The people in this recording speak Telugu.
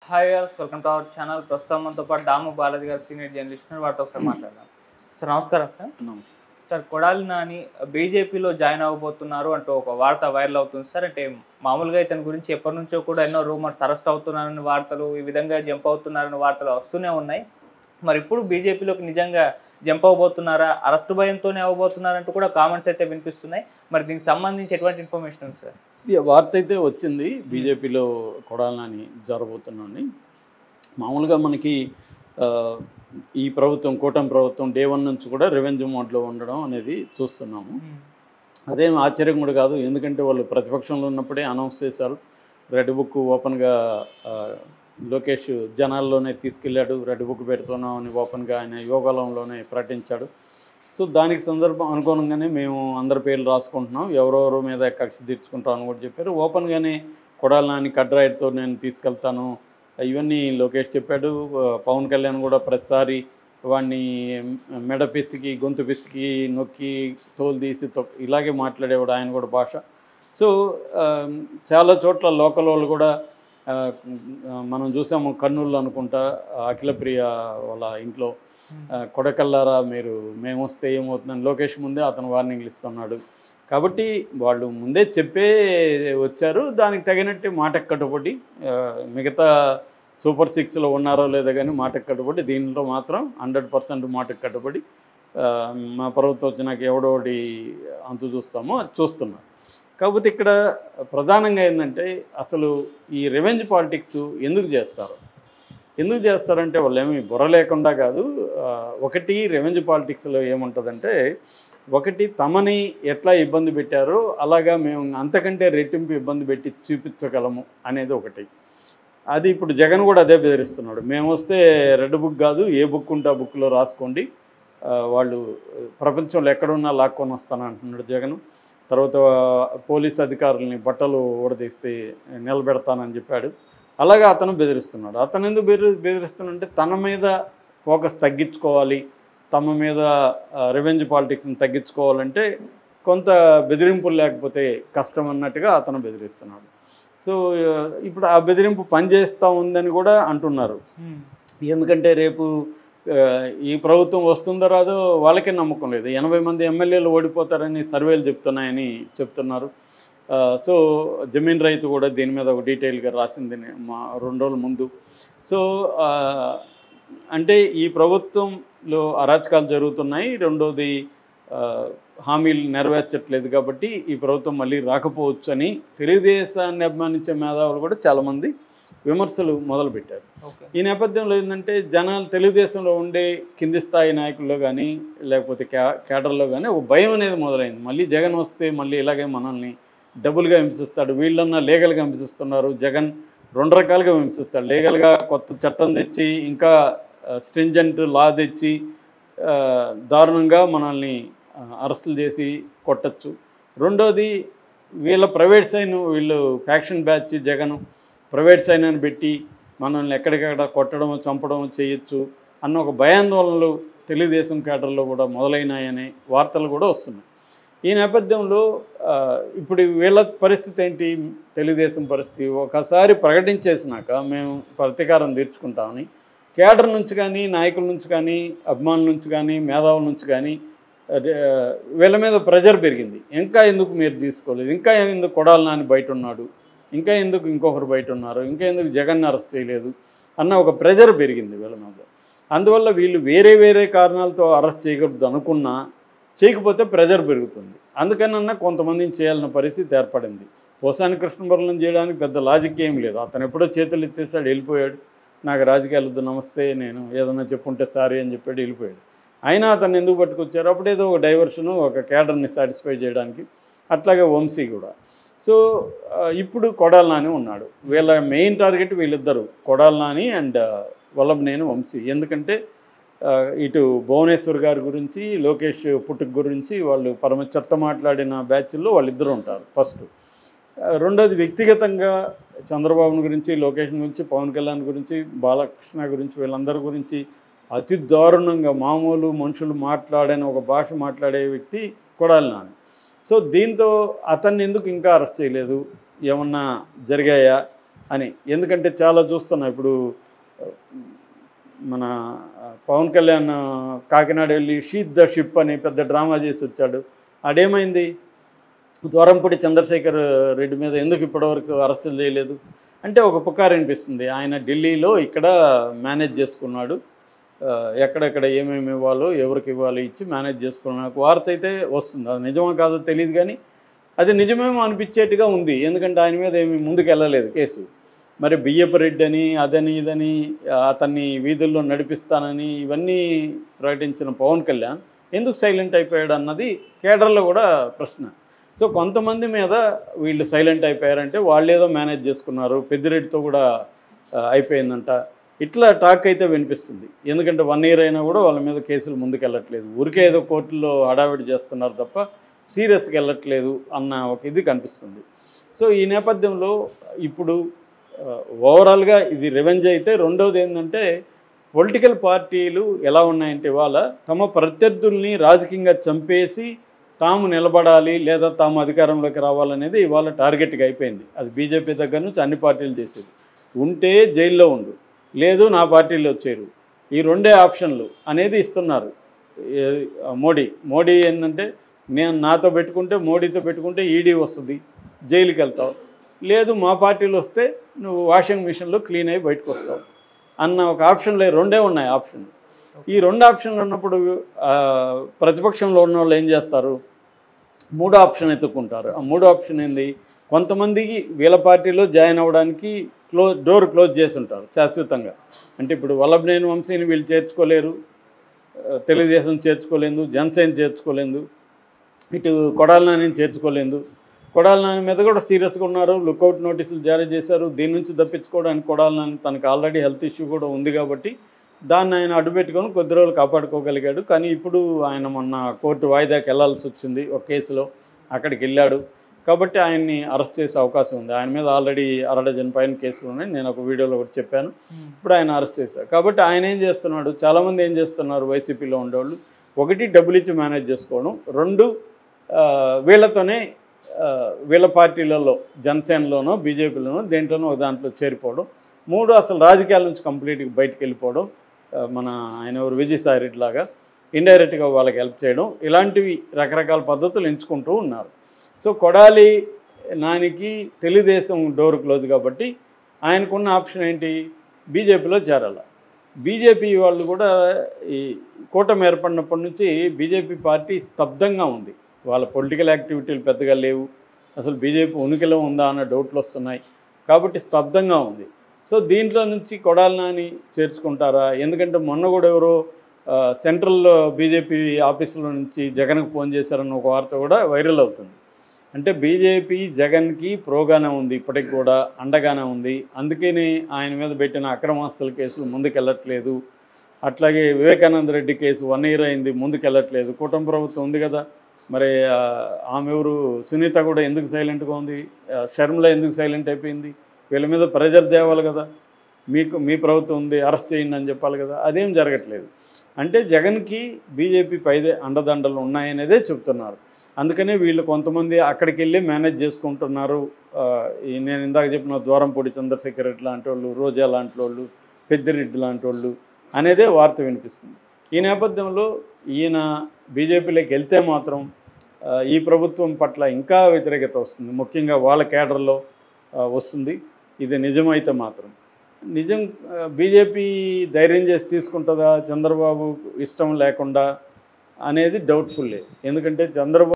Hi guys, welcome to our channel. ప్రస్తుతం మనతో పాటు దాము బాలాజీ గారు సీనియర్ జర్నలిస్ట్, వారితో ఒకసారి మాట్లాడదాం. సార్ నమస్కారం. సార్ నమస్తే. సార్ కొడాలి నాని బీజేపీలో జాయిన్ అవ్వబోతున్నారు అంటూ ఒక వార్త వైరల్ అవుతుంది సార్. అంటే మామూలుగా ఇతని గురించి ఎప్పటి నుంచో కూడా ఎన్నో రూమర్స్, అరెస్ట్ అవుతున్నారని వార్తలు, ఈ విధంగా జంప్ అవుతున్నారని వార్తలు వస్తూనే ఉన్నాయి. మరి ఇప్పుడు బీజేపీలోకి నిజంగా జంప్ అవ్వబోతున్నారా, అరెస్ట్ భయంతోనే అవ్వబోతున్నారంటూ కూడా కామెంట్స్ అయితే వినిపిస్తున్నాయి. మరి దీనికి సంబంధించి ఎటువంటి ఇన్ఫర్మేషన్ ఉంది సార్? వార్త అయితే వచ్చింది, బీజేపీలో కొడాలి నాని జరబోతున్నాని. మామూలుగా మనకి ఈ ప్రభుత్వం, కూటమి ప్రభుత్వం డే 1 నుంచి కూడా రివెంజ్ మోడ్లో ఉండడం అనేది చూస్తున్నాము. అదేం ఆశ్చర్యం కూడా కాదు, ఎందుకంటే వాళ్ళు ప్రతిపక్షంలో ఉన్నప్పుడే అనౌన్స్ చేశారు. రెడ్ బుక్ ఓపెన్గా లోకేష్ జనాల్లోనే తీసుకెళ్ళాడు, రెడ్ బుక్ పెడుతున్నాం అని ఓపెన్గా ఆయన యోగాలంలోనే ప్రకటించాడు. సో దానికి సందర్భం అనుగుణంగానే మేము అందరి పేర్లు రాసుకుంటున్నాం, ఎవరెవరి మీద కక్ష తీర్చుకుంటాం అని కూడా చెప్పారు. ఓపెన్గానే కొడాలి నాని కడ్రాయిడ్తో నేను తీసుకెళ్తాను ఇవన్నీ లోకేష్ చెప్పాడు. పవన్ కళ్యాణ్ కూడా ప్రతిసారి వాడిని మెడ పిసికి, గొంతు పిసికి, నొక్కి, తోలు తీసి ఇలాగే మాట్లాడేవాడు ఆయన కూడా భాష. సో చాలా చోట్ల లోకల్ వాళ్ళు కూడా మనం చూసాము, కర్నూలు అనుకుంటా అఖిలప్రియ వాళ్ళ ఇంట్లో కొడకల్లారా మేము వస్తే ఏమవుతుందని లోకేష్ ముందే అతను వార్నింగ్లు ఇస్తున్నాడు. కాబట్టి వాళ్ళు ముందే చెప్పే వచ్చారు, దానికి తగినట్టు మాటకు కట్టుబడి, మిగతా సూపర్ 6లో ఉన్నారో లేదో కానీ మాటకు కట్టుబడి, దీనిలో మాత్రం 100% మాటకు కట్టుబడి మా ప్రభుత్వం వచ్చినాక ఎవడోడి అంతు చూస్తామో అది చూస్తున్నారు. కాకపోతే ఇక్కడ ప్రధానంగా ఏంటంటే, అసలు ఈ రివెంజ్ పాలిటిక్స్ ఎందుకు చేస్తారంటే వాళ్ళు ఏమీ బుర్ర లేకుండా కాదు. ఒకటి రివెంజ్ పాలిటిక్స్లో ఏముంటుందంటే, ఒకటి తమని ఎట్లా ఇబ్బంది పెట్టారో అలాగా మేము అంతకంటే రెట్టింపు ఇబ్బంది పెట్టి చూపించగలము అనేది ఒకటి. అది ఇప్పుడు జగన్ కూడా అదే బెదిరిస్తున్నాడు. మేము వస్తే రెడ్ బుక్ కాదు, ఏ బుక్ ఉంటే ఆ బుక్లో రాసుకోండి, వాళ్ళు ప్రపంచంలో ఎక్కడున్నా లాక్కొని వస్తానంటున్నాడు జగన్. తర్వాత పోలీస్ అధికారులని బట్టలు ఊడదీస్తే నిలబెడతానని చెప్పాడు. అలాగే అతను బెదిరిస్తున్నాడు. అతను ఎందుకు బెదిరిస్తున్నాడంటే, తన మీద ఫోకస్ తగ్గించుకోవాలి, తమ మీద రివెంజ్ పాలిటిక్స్ని తగ్గించుకోవాలంటే కొంత బెదిరింపులు లేకపోతే కష్టం అన్నట్టుగా అతను బెదిరిస్తున్నాడు. సో ఇప్పుడు ఆ బెదిరింపు పనిచేస్తూ ఉందని కూడా అంటున్నారు. ఎందుకంటే రేపు ఈ ప్రభుత్వం వస్తుందో రాదో వాళ్ళకే నమ్మకం లేదు. 80 మంది ఎమ్మెల్యేలు ఓడిపోతారని సర్వేలు చెప్తున్నాయని చెప్తున్నారు. సో జమీన్ రైతు కూడా దీని మీద ఒక డీటెయిల్గా రాసింది మా 2 రోజుల ముందు. సో అంటే ఈ ప్రభుత్వంలో అరాచకాలు జరుగుతున్నాయి, రెండోది హామీలు నెరవేర్చట్లేదు, కాబట్టి ఈ ప్రభుత్వం మళ్ళీ రాకపోవచ్చు అని తెలుగుదేశాన్ని అభిమానించే మేధావులు కూడా చాలామంది విమర్శలు మొదలుపెట్టారు. ఈ నేపథ్యంలో ఏంటంటే, జనాలు తెలుగుదేశంలో ఉండే కింది స్థాయి నాయకుల్లో కానీ లేకపోతే కేడర్లో కానీ ఒక భయం అనేది మొదలైంది. మళ్ళీ జగన్ వస్తే మళ్ళీ ఇలాగే మనల్ని డబుల్గా హింసిస్తాడు, వీళ్ళన్నా లీగల్గా హింసిస్తున్నారు, జగన్ 2 రకాలుగా హింసిస్తాడు. లీగల్గా కొత్త చట్టం తెచ్చి, ఇంకా స్ట్రింజెంట్ లా తెచ్చి దారుణంగా మనల్ని అరెస్టులు చేసి కొట్టచ్చు. రెండోది వీళ్ళ ప్రైవేట్ సైన్, వీళ్ళు faction batch Jagan private sign అని పెట్టి మనల్ని ఎక్కడికక్కడ కొట్టడం, చంపడం చేయొచ్చు అన్న ఒక భయాందోళనలు తెలుగుదేశం కేడర్లో కూడా మొదలైనాయనే వార్తలు కూడా వస్తున్నాయి. ఈ నేపథ్యంలో ఇప్పుడు వీళ్ళ పరిస్థితి ఏంటి, తెలుగుదేశం పరిస్థితి, ఒకసారి ప్రకటించేసినాక మేము ప్రతీకారం తీర్చుకుంటామని కేడర్ నుంచి కానీ, నాయకుల నుంచి కానీ, అభిమానుల నుంచి కానీ, మేధావుల నుంచి కానీ వీళ్ళ మీద ప్రెజర్ పెరిగింది. ఇంకా ఎందుకు మీరు తీసుకోలేదు, ఇంకా ఎందుకు కొడాలి నాని బయట ఉన్నాడు, ఇంకా ఎందుకు ఇంకొకరు బయట ఉన్నారు, ఇంకా ఎందుకు జగన్ అరెస్ట్ చేయలేదు అన్న ఒక ప్రెజర్ పెరిగింది వీళ్ళ మీద. అందువల్ల వీళ్ళు వేరే కారణాలతో అరెస్ట్ చేయకూడదు అనుకున్నా చేయకపోతే ప్రెజర్ పెరుగుతుంది. అందుకనన్నా కొంతమందిని చేయాలన్న పరిస్థితి ఏర్పడింది. పోసాని కృష్ణమురళిని చేయడానికి పెద్ద లాజిక్ ఏం లేదు. అతను ఎప్పుడో చేతులు ఎత్తేసాడు, వెళ్ళిపోయాడు. నాకు రాజకీయాలు వద్దు, నమస్తే, నేను ఏదన్నా చెప్పుంటే సారీ అని చెప్పాడు, వెళ్ళిపోయాడు. అయినా అతను ఎందుకు పట్టుకొచ్చారు, అప్పుడేదో ఒక డైవర్షను, ఒక క్యాడర్ని సాటిస్ఫై చేయడానికి. అట్లాగే వంశీ కూడా. సో ఇప్పుడు కొడాలి నాని ఉన్నాడు. వీళ్ళ మెయిన్ టార్గెట్ వీళ్ళిద్దరు, కొడాలి నాని అండ్ వల్లభనేని వంశీ. ఎందుకంటే ఇటు భువనేశ్వర్ గారి గురించి, లోకేష్ పుట్టుక గురించి వాళ్ళు పరమ చెత్త మాట్లాడిన బ్యాచ్ల్లో వాళ్ళిద్దరూ ఉంటారు ఫస్ట్. రెండోది వ్యక్తిగతంగా చంద్రబాబుని గురించి, లోకేష్ గురించి, పవన్ కళ్యాణ్ గురించి, బాలకృష్ణ గురించి, వీళ్ళందరి గురించి అతి దారుణంగా మామూలు మనుషులు మాట్లాడని ఒక భాష మాట్లాడే వ్యక్తి కొడాలి నాని. సో దీంతో అతన్ని ఎందుకు ఇంకా అరెస్ట్ చేయలేదు, ఏమన్నా జరిగాయా, అని. ఎందుకంటే చాలా చూస్తున్నా ఇప్పుడు మన పవన్ కళ్యాణ్ కాకినాడ వెళ్ళి షీట్ ద షిప్ అని పెద్ద డ్రామా చేసి వచ్చాడు. ఆడేమైంది? ద్వారంపూడి చంద్రశేఖర్ రెడ్డి మీద ఎందుకు ఇప్పటివరకు అరెస్టులు చేయలేదు అంటే ఒక పుకారు అనిపిస్తుంది. ఆయన ఢిల్లీలో ఇక్కడ మేనేజ్ చేసుకున్నాడు, ఎక్కడెక్కడ ఏమేమి ఇవ్వాలో ఎవరికి ఇవ్వాలి ఇచ్చి మేనేజ్ చేసుకున్నాడు. వార్త అయితే వస్తుంది, అది నిజమో కాదో తెలియదు, కానీ అది నిజమేమో అనిపించేట్టుగా ఉంది. ఎందుకంటే ఆయన మీద ఏమి ముందుకు వెళ్ళలేదు కేసు. మరి బియ్యపు రెడ్డి అని అదని ఇదని అతన్ని వీధుల్లో నడిపిస్తానని ఇవన్నీ ప్రకటించిన పవన్ కళ్యాణ్ ఎందుకు సైలెంట్ అయిపోయాడు అన్నది కేడర్లో కూడా ప్రశ్న. సో కొంతమంది మీద వీళ్ళు సైలెంట్ అయిపోయారంటే వాళ్ళు ఏదో మేనేజ్ చేసుకున్నారు, పెద్దిరెడ్డితో కూడా అయిపోయిందంట, ఇట్లా టాక్ అయితే వినిపిస్తుంది. ఎందుకంటే 1 year అయినా కూడా వాళ్ళ మీద కేసులు ముందుకు వెళ్ళట్లేదు, ఊరికే ఏదో కోర్టులో హడావిడి చేస్తున్నారు తప్ప సీరియస్గా వెళ్ళట్లేదు అన్న ఒక ఇది కనిపిస్తుంది. సో ఈ నేపథ్యంలో ఇప్పుడు ఓవరాల్గా ఇది రివెంజ్ అయితే, రెండవది ఏంటంటే పొలిటికల్ పార్టీలు ఎలా ఉన్నాయంటే ఇవాళ తమ ప్రత్యర్థుల్ని రాజకీయంగా చంపేసి తాము నిలబడాలి లేదా తాము అధికారంలోకి రావాలనేది ఇవాళ టార్గెట్గా అయిపోయింది. అది బీజేపీ దగ్గర నుంచి అన్ని పార్టీలు చేసేది. ఉంటే జైల్లో ఉండు, లేదు నా పార్టీలో చేరు, ఈ 2 ఆప్షన్లు అనేది ఇస్తున్నారు. మోడీ ఏంటంటే నేను నాతో పెట్టుకుంటే మోడీతో పెట్టుకుంటే ఈడీ వస్తుంది, జైలుకి వెళ్తావు, లేదు మా పార్టీలో వస్తే నువ్వు వాషింగ్ మిషన్లో క్లీన్ అయ్యి బయటకు వస్తావు అన్న ఒక ఆప్షన్లే 2 ఉన్నాయి ఆప్షన్. ఈ 2 ఆప్షన్లు ఉన్నప్పుడు ప్రతిపక్షంలో ఉన్న వాళ్ళు ఏం చేస్తారు? 3 ఆప్షన్ ఎత్తుక్కుంటారు. ఆ 3 ఆప్షన్ ఏంది? కొంతమందికి వీళ్ళ పార్టీలో జాయిన్ అవ్వడానికి డోర్ క్లోజ్ చేసి ఉంటారు శాశ్వతంగా. అంటే ఇప్పుడు వల్లభనేని వంశీని వీళ్ళు చేర్చుకోలేరు, తెలుగుదేశం చేర్చుకోలేదు, జనసేన చేర్చుకోలేదు, ఇటు కొడాలి నానిని చేర్చుకోలేదు. కొడాలి నాని మీద కూడా సీరియస్గా ఉన్నారు, లుకౌట్ నోటీసులు జారీ చేశారు. దీని నుంచి తప్పించుకోవడానికి కొడాలి నాని తనకు ఆల్రెడీ హెల్త్ ఇష్యూ కూడా ఉంది కాబట్టి దాన్ని ఆయన అడ్డుపెట్టుకొని కొద్ది రోజులు కాపాడుకోగలిగాడు. కానీ ఇప్పుడు ఆయన మొన్న కోర్టు వాయిదాకి వెళ్లాల్సి వచ్చింది ఒక కేసులో, అక్కడికి వెళ్ళాడు కాబట్టి ఆయన్ని అరెస్ట్ చేసే అవకాశం ఉంది. ఆయన మీద ఆల్రెడీ 6 డజన్ పైన కేసులు ఉన్నాయి, నేను ఒక వీడియోలో ఒకటి చెప్పాను. ఇప్పుడు ఆయన అరెస్ట్ చేశారు కాబట్టి ఆయన ఏం చేస్తున్నాడు? చాలామంది ఏం చేస్తున్నారు వైసీపీలో ఉండేవాళ్ళు, 1 డబ్బులు ఇచ్చి మేనేజ్ చేసుకోవడం, 2 వీళ్ళతోనే వీళ్ళ పార్టీలలో జనసేనలోనో బీజేపీలోనో దేంట్లోనో ఒక దాంట్లో చేరిపోవడం, 3 అసలు రాజకీయాల నుంచి కంప్లీట్గా బయటకు వెళ్ళిపోవడం, మన ఆయన ఎవరు విజయసాయి రెడ్డి లాగా ఇండైరెక్ట్గా వాళ్ళకి హెల్ప్ చేయడం, ఇలాంటివి రకరకాల పద్ధతులు ఎంచుకుంటూ ఉన్నారు. సో కొడాలి నానికి తెలుగుదేశం డోర్ క్లోజ్ కాబట్టి ఆయనకున్న ఆప్షన్ ఏంటి? బీజేపీలో చేరాలి. బీజేపీ వాళ్ళు కూడా ఈ కూటమి ఏర్పడినప్పటి నుంచి బీజేపీ పార్టీ స్తబ్దంగా ఉంది, వాళ్ళ పొలిటికల్ యాక్టివిటీలు పెద్దగా లేవు, అసలు బీజేపీ ఉనికిలో ఉందా అన్న డౌట్లు వస్తున్నాయి కాబట్టి స్తబ్దంగా ఉంది. సో దీంట్లో నుంచి కొడాలి నాని చేర్చుకుంటారా? ఎందుకంటే మొన్న కూడా ఎవరో సెంట్రల్ బీజేపీ ఆఫీసులో నుంచి జగన్కి ఫోన్ చేశారన్న ఒక వార్త కూడా వైరల్ అవుతుంది. అంటే బీజేపీ జగన్కి ప్రోగానే ఉంది, ఇప్పటికి కూడా అండగానే ఉంది, అందుకని ఆయన మీద పెట్టిన అక్రమాస్తుల కేసులు ముందుకెళ్ళట్లేదు. అట్లాగే వివేకానంద రెడ్డి కేసు 1 year అయింది, ముందుకెళ్ళట్లేదు. కూటమి ప్రభుత్వం ఉంది కదా, మరి ఆమె ఎవరు సునీత కూడా ఎందుకు సైలెంట్గా ఉంది? షర్మిల ఎందుకు సైలెంట్ అయిపోయింది? వీళ్ళ మీద ప్రెజర్ తేవాలి కదా, మీ ప్రభుత్వం ఉంది అరెస్ట్ చేయండి అని చెప్పాలి కదా, అదేం జరగట్లేదు. అంటే జగన్కి బీజేపీ పైదే అండదండలు ఉన్నాయనేదే చెప్తున్నారు. అందుకనే వీళ్ళు కొంతమంది అక్కడికి వెళ్ళి మేనేజ్ చేసుకుంటున్నారు. నేను ఇందాక చెప్పిన ద్వారంపూడి చంద్రశేఖర్ రెడ్డి లాంటి వాళ్ళు, రోజా లాంటి వాళ్ళు, పెద్దిరెడ్డి లాంటి వాళ్ళు అనేదే వార్త వినిపిస్తుంది. ఈ నేపథ్యంలో ఈయన బీజేపీలోకి వెళ్తే మాత్రం ఈ ప్రభుత్వం పట్ల ఇంకా వ్యతిరేకత వస్తుంది, ముఖ్యంగా వాళ్ళ కేడర్లో వస్తుంది. ఇది నిజమైతే మాత్రం నిజం బీజేపీ ధైర్యం చేసి తీసుకుంటుందా చంద్రబాబు ఇష్టం లేకుండా అనేది డౌట్ఫుల్లే. ఎందుకంటే చంద్రబాబు